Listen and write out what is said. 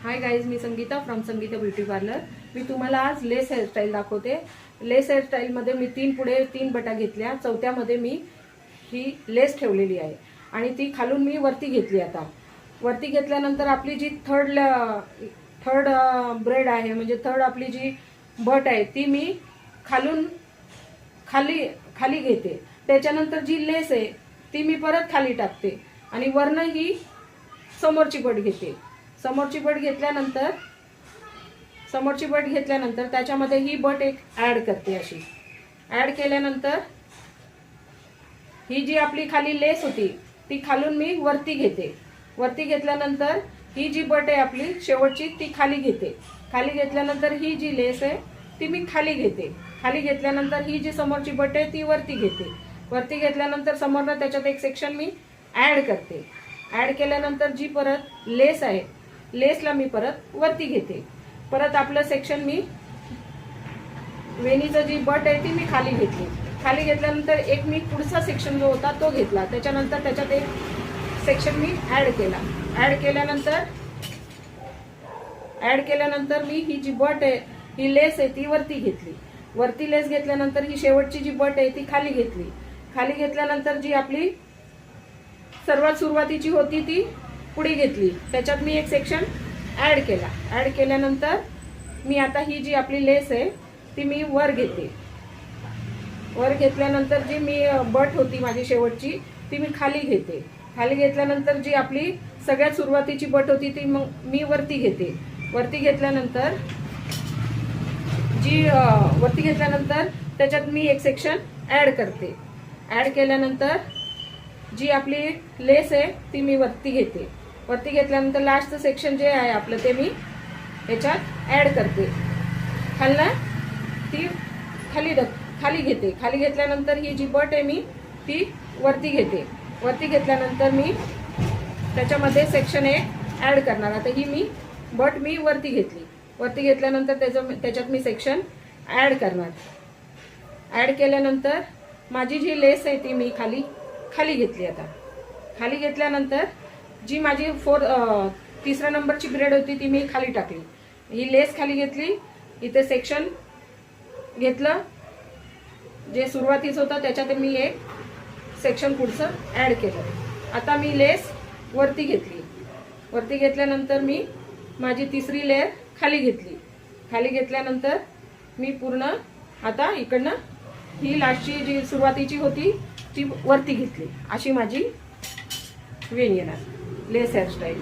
हाय guys, मी Sangeeta from Sangeeta beauty parlour. मी तुम्हाला आज लेस हेअरस्टाईल दाखवते। लेस हेअरस्टाईलमध्ये मी 3 पुढे 3 बटा घेतल्या, चौथ्यामध्ये मी ही लेस ठेवलेली आहे आणि ती खालून मी वरती घेतली। आता वरती घेतल्यानंतर आपली जी थर्ड ब्रेड आहे, म्हणजे थर्ड आपली जी बट आहे ती मी खाली घेते। त्याच्यानंतर जी लेस आहे ती मी परत खाली टाकते आणि वरनं ही समोरची बट घेते। समोरची बट घेतल्यानंतर त्याच्यामध्ये ही बट एक ऍड करते। अशी ऍड केल्यानंतर ही जी आपली खाली लेस होती ती खालून मी वरती घेते। वरती घेतल्यानंतर ही जी बट आहे आपली शेवटची ती खाली घेते। खाली घेतल्यानंतर ही जी लेस आहे ती मी खाली घेते। खाली घेतल्यानंतर ही जी समोरची बट आहे ती वरती घेते। वरती घेतल्यानंतर समोरनं त्याच्यात एक सेक्शन मी ऍड करते। ऍड केल्यानंतर जी परत लेस आहे, लेसला मी परत वरती घेते। परत आपलं सेक्शन मी वेणीचं जी बट आहे ती मी खाली घेतली। खाली घेतल्यानंतर एक मी पुढचा सेक्शन जो होता तो घेतला। त्याच्यानंतर त्याच्यात एक सेक्शन मी ऍड केला। ऍड केल्यानंतर मी ही जी बट आहे, ही लेस आहे ती वरती घेतली। वरती लेस घेतल्यानंतर ही शेवटची जी बट आहे ती खाली घेतली। खाली घेतल्यानंतर जी आपली सर्वात सुरुवातीची होती ती पुढे घेतली। त्याच्यात मी एक सेक्शन ऍड केला। ऍड केल्यानंतर मी आता ही जी आपली लेस आहे ती मी वर घेते। वर घेतल्यानंतर जी मी बट होती माझी शेवटची ती मी खाली घेते। खाली घेतल्यानंतर जी आपली सगळ्यात सुरुवातीची बट होती ती मग मी वरती घेते। वरती घेतल्यानंतर त्याच्यात मी एक सेक्शन ऍड करते। ऍड केल्यानंतर जी आपली लेस आहे ती मी वरती घेते। वरती घेतल्यानंतर लास्टचं सेक्शन जे आहे आपलं ते मी याच्यात ऍड करते। ती खाली घेते। खाली घेतल्यानंतर ही जी बट आहे मी ती वरती घेते। वरती घेतल्यानंतर मी त्याच्यामध्ये सेक्शन एक ऍड करणार। आता ही मी बट वरती घेतली। वरती घेतल्यानंतर त्याच्यात मी सेक्शन ऍड करणार। ऍड केल्यानंतर माझी जी लेस आहे ती मी खाली घेतली। आता खाली घेतल्यानंतर जी माझी तिसऱ्या नंबरची ब्रेड होती ती मी खाली टाकली। ही लेस खाली घेतली, इथे सेक्शन घेतलं जे सुरुवातीच होतं त्याच्यात मी एक सेक्शन पुढचं ऍड केलं। आता मी लेस वरती घेतली। वरती घेतल्यानंतर मी माझी तिसरी लेअर खाली घेतली। खाली घेतल्यानंतर मी पूर्ण आता इकडनं ही लास्टची जी सुरुवातीची होती ती वरती घेतली। अशी माझी वेणी येणार लेस हेअरस्टाईल।